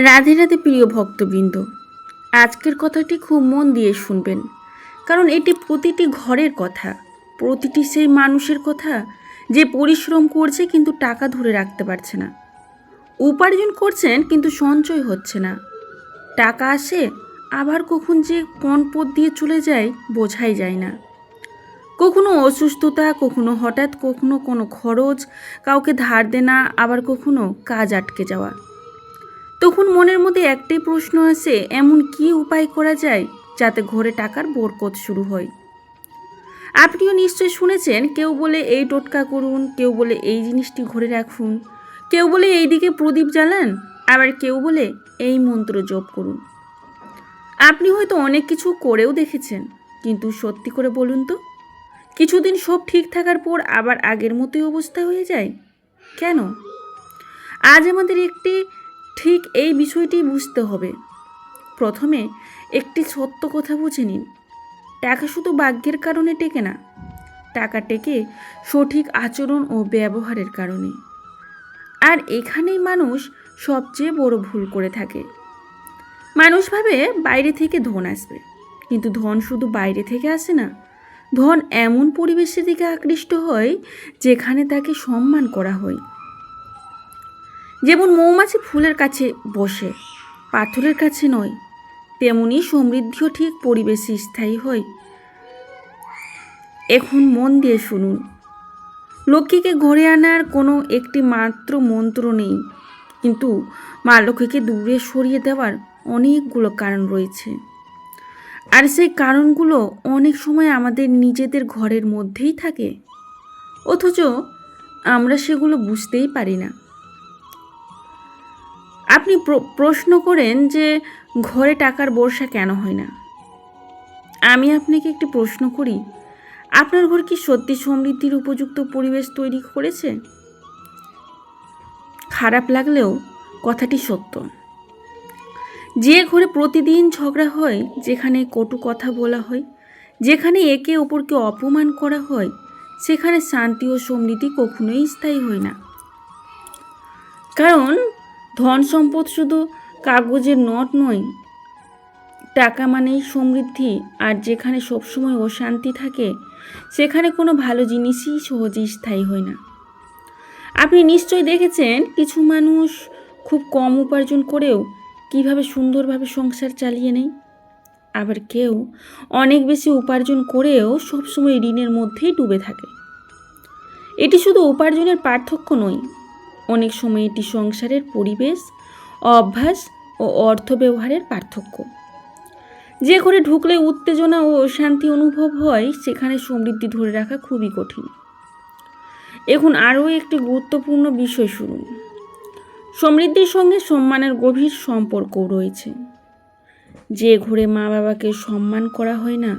রাধে রাধে প্রিয় ভক্তবৃন্দ, আজকের কথাটি খুব মন দিয়ে শুনবেন, কারণ এটি প্রতিটি ঘরের কথা, প্রতিটি সেই মানুষের কথা যে পরিশ্রম করছে কিন্তু টাকা ধরে রাখতে পারছে না। উপার্জন করছেন কিন্তু সঞ্চয় হচ্ছে না। টাকা আসে, আবার কখন যে কোন পথ দিয়ে চলে যায় বোঝাই যায় না। কখনো অসুস্থতা, কখনো হঠাৎ, কখনো কোনো খরচ, কাউকে ধার দেনা, আবার কখনো কাজ আটকে যাওয়া। তখন মনের মধ্যে একটাই প্রশ্ন আসে, এমন কি উপায় করা যায় যাতে ঘরে টাকার বরকত শুরু হয়। আপনিও নিশ্চয় শুনেছেন, কেউ বলে এই টোটকা করুন, কেউ বলে এই জিনিসটি ঘরে রাখুন, কেউ বলে এই দিকে প্রদীপ জ্বালান, আবার কেউ বলে এই মন্ত্র জপ করুন। আপনি হয়তো অনেক কিছু করেও দেখেছেন, কিন্তু সত্যি করে বলুন তো, কিছুদিন সব ঠিক থাকার পর আবার আগের মতোই অবস্থা হয়ে যায় কেন? আজ আমাদের ঠিক এই বিষয়টি বুঝতে হবে। প্রথমে একটি সত্য কথা বুঝে নিন, টাকা শুধু ভাগ্যের কারণে টেকে না, টাকা টেকে সঠিক আচরণ ও ব্যবহারের কারণে। আর এখানেই মানুষ সবচেয়ে বড় ভুল করে থাকে। মানুষ ভাবে বাইরে থেকে ধন আসবে, কিন্তু ধন শুধু বাইরে থেকে আসে না। ধন এমন পরিবেশের দিকে আকৃষ্ট হয় যেখানে তাকে সম্মান করা হয়। যেমন মৌমাছি ফুলের কাছে বসে, পাথরের কাছে নয়, তেমনি সমৃদ্ধিও ঠিক পরিবেশে স্থায়ী হয়। এখন মন দিয়ে শুনুন, লক্ষ্মীকে ঘরে আনার কোনো একটি মাত্র মন্ত্র নেই, কিন্তু মা লক্ষ্মীকে দূরে সরিয়ে দেওয়ার অনেকগুলো কারণ রয়েছে। আর সেই কারণগুলো অনেক সময় আমাদের নিজেদের ঘরের মধ্যেই থাকে, অথচ আমরা সেগুলো বুঝতেই পারি না। আপনি প্রশ্ন করেন যে ঘরে টাকার বর্ষা কেন হয় না। আমি আপনাকে একটি প্রশ্ন করি, আপনার ঘর কি সত্যি সমৃদ্ধির উপযুক্ত পরিবেশ তৈরি করেছে? খারাপ লাগলেও কথাটি সত্য। যে ঘরে প্রতিদিন ঝগড়া হয়, যেখানে কটু কথা বলা হয়, যেখানে একে অপরকে অপমান করা হয়, সেখানে শান্তি ও সমৃদ্ধি কখনোই স্থায়ী হয় না। কারণ ধন সম্পদ শুধু কাগজের নোট নয়, টাকা মানেই সমৃদ্ধি। আর যেখানে সবসময় অশান্তি থাকে, সেখানে কোনো ভালো জিনিসই সহজেই স্থায়ী হয় না। আপনি নিশ্চয় দেখেছেন, কিছু মানুষ খুব কম উপার্জন করেও কিভাবে সুন্দরভাবে সংসার চালিয়ে নেয়। আবার কেউ অনেক বেশি উপার্জন করেও সবসময় ঋণের মধ্যেই ডুবে থাকে। এটি শুধু উপার্জনের পার্থক্য নয়, অনেক সময় এটি সংসারের পরিবেশ, অভ্যাস ও অর্থ ব্যবহারের পার্থক্য। যে ঘরে ঢুকলে উত্তেজনা ও অশান্তি অনুভব হয়, সেখানে সমৃদ্ধি ধরে রাখা খুবই কঠিন। এখন আরও একটি গুরুত্বপূর্ণ বিষয় শুনুন, সমৃদ্ধির সঙ্গে সম্মানের গভীর সম্পর্কও রয়েছে। যে ঘরে মা বাবাকে সম্মান করা হয় না,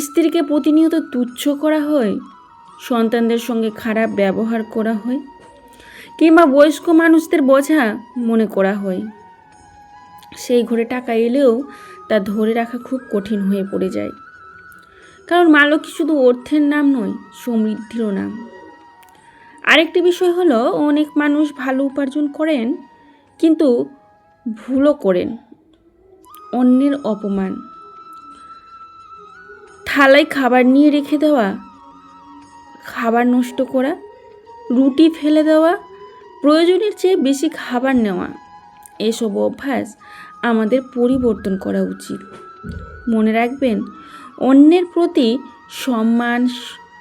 স্ত্রীকে প্রতিনিয়ত তুচ্ছ করা হয়, সন্তানদের সঙ্গে খারাপ ব্যবহার করা হয়, কিংবা বয়স্ক মানুষদের বোঝা মনে করা হয়, সেই ঘরে টাকা এলেও তা ধরে রাখা খুব কঠিন হয়ে পড়ে যায়। কারণ মা লক্ষ্মী শুধু অর্থের নাম নয়, সমৃদ্ধিরও নাম। আরেকটি বিষয় হলো, অনেক মানুষ ভালো উপার্জন করেন কিন্তু ভুলও করেন। অন্যের অপমান, থালায় খাবার নিয়ে রেখে দেওয়া, খাবার নষ্ট করা, রুটি ফেলে দেওয়া, প্রয়োজনের চেয়ে বেশি খাবার নেওয়া, এসব অভ্যাস আমাদের পরিবর্তন করা উচিত। মনে রাখবেন, অন্যের প্রতি সম্মান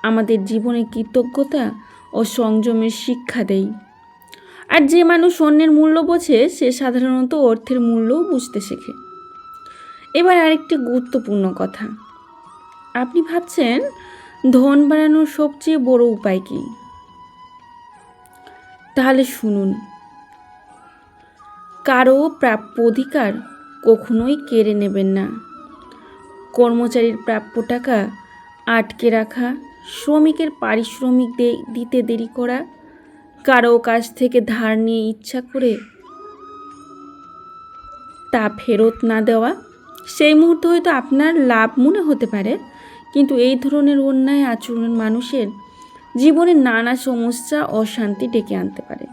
আমাদের জীবনে কৃতজ্ঞতা ও সংযমের শিক্ষা দেয়। আর যে মানুষ অন্যের মূল্য বোঝে, সে সাধারণত অর্থের মূল্যও বুঝতে শেখে। এবার আরেকটি গুরুত্বপূর্ণ কথা, আপনি ভাবছেন ধন বাড়ানোর সবচেয়ে বড় উপায় কি? তাহলে শুনুন, কারো প্রাপ্য অধিকার কখনোই কেড়ে নেবেন না। কর্মচারীর প্রাপ্য টাকা আটকে রাখা, শ্রমিকের পারিশ্রমিক দিতে দেরি করা, কারো কাছ থেকে ধার নিয়ে ইচ্ছা করে তা ফেরত না দেওয়া, সেই মুহূর্তে হয়তো আপনার লাভ মনে হতে পারে, কিন্তু এই ধরনের অন্যায় আচরণ মানুষের জীবনে নানা সমস্যা, অশান্তি ডেকে আনতে পারে।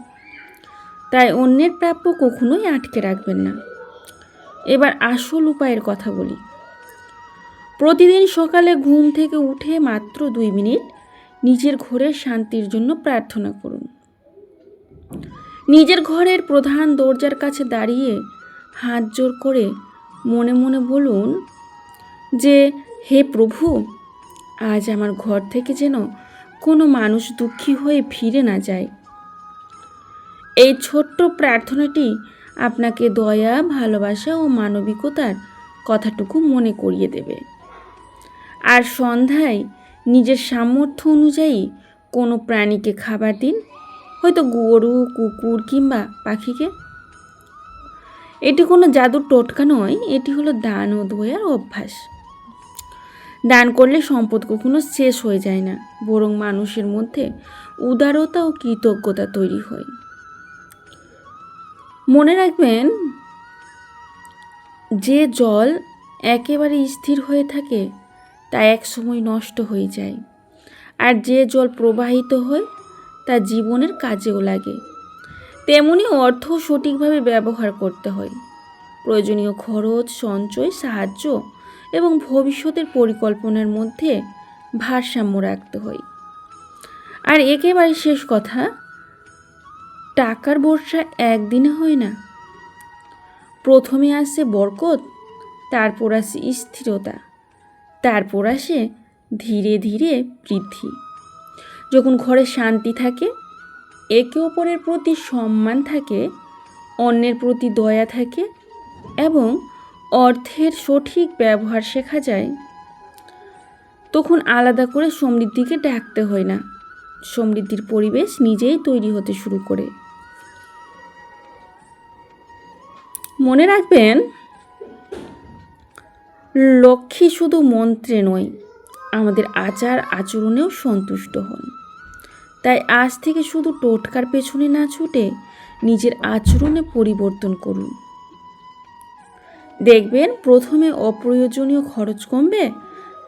তাই অন্যের প্রাপ্য কখনোই আটকে রাখবেন না। এবার আসল উপায়ের কথা বলি। প্রতিদিন সকালে ঘুম থেকে উঠে মাত্র 2 মিনিট নিজের ঘরের শান্তির জন্য প্রার্থনা করুন। নিজের ঘরের প্রধান দরজার কাছে দাঁড়িয়ে হাত জোড় করে মনে মনে বলুন যে, হে প্রভু, আজ আমার ঘর থেকে যেন কোনো মানুষ দুঃখী হয়ে ফিরে না যায়। এই ছোট্ট প্রার্থনাটি আপনাকে দয়া, ভালোবাসা ও মানবিকতার কথাটুকু মনে করিয়ে দেবে। আর সন্ধ্যায় নিজের সামর্থ্য অনুযায়ী কোনো প্রাণীকে খাবার দিন, হয়তো গরু, কুকুর কিংবা পাখিকে। এটি কোনো জাদুর টোটকা নয়, এটি হলো দান ও দয়ার অভ্যাস। দান করলে সম্পদ কখনো শেষ হয়ে যায় না, বরং মানুষের মধ্যে উদারতা ও কৃতজ্ঞতা তৈরি হয়। মনে রাখবেন, যে জল একেবারে স্থির হয়ে থাকে তা এক সময় নষ্ট হয়ে যায়, আর যে জল প্রবাহিত হয় তা জীবনের কাজেও লাগে। তেমনি অর্থ সঠিকভাবে ব্যবহার করতে হয়। প্রয়োজনীয় খরচ, সঞ্চয়, সাহায্য এবং ভবিষ্যতের পরিকল্পনার মধ্যে ভারসাম্য রাখতে হয়। আর একেবারে শেষ কথা, টাকার বর্ষা একদিনে হয় না। প্রথমে আসে বরকত, তারপর আসে স্থিরতা, তারপর আসে ধীরে ধীরে বৃদ্ধি। যখন ঘরে শান্তি থাকে, একে অপরের প্রতি সম্মান থাকে, অন্যের প্রতি দয়া থাকে এবং অর্থের সঠিক ব্যবহার শেখা যায়, তখন আলাদা করে সমৃদ্ধিকে ডাকতে হয় না। সমৃদ্ধির পরিবেশ নিজেই তৈরি হতে শুরু করে। মনে রাখবেন, লক্ষ্মী শুধু মন্ত্রে নয়, আমাদের আচার আচরণেও সন্তুষ্ট হন। তাই আজ থেকে শুধু টোটকার পেছনে না ছুটে নিজের আচরণে পরিবর্তন করুন। দেখবেন, প্রথমে অপ্রয়োজনীয় খরচ কমবে,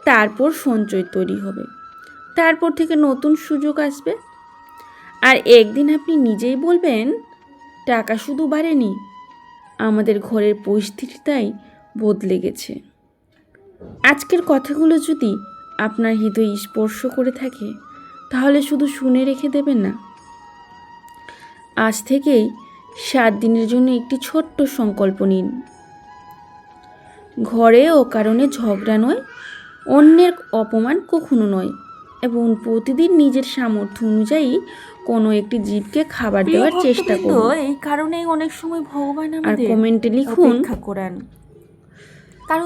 তারপর সঞ্চয় তৈরি হবে, তারপর থেকে নতুন সুযোগ আসবে। আর একদিন আপনি নিজেই বলবেন, টাকা শুধু বাড়েনি, আমাদের ঘরের পরিস্থিতিটাই বদলে গেছে। আজকের কথাগুলো যদি আপনার হৃদয় স্পর্শ করে থাকে, তাহলে শুধু শুনে রেখে দেবেন না। আজ থেকেই 7 দিনের জন্য একটি ছোট্ট সংকল্প নিন। ঘরে ও কারণে ঝগড়া নয়, অন্যের অপমান কখনো নয়, এবং প্রতিদিন নিজের সামর্থ্য অনুযায়ী কোনো একটি জীবকে খাবার দেওয়ার চেষ্টা করুন। এই কারণেই অনেক সময় ভগবান আমাদের কমেন্টে লিখুন, অপেক্ষা করেন, কারণ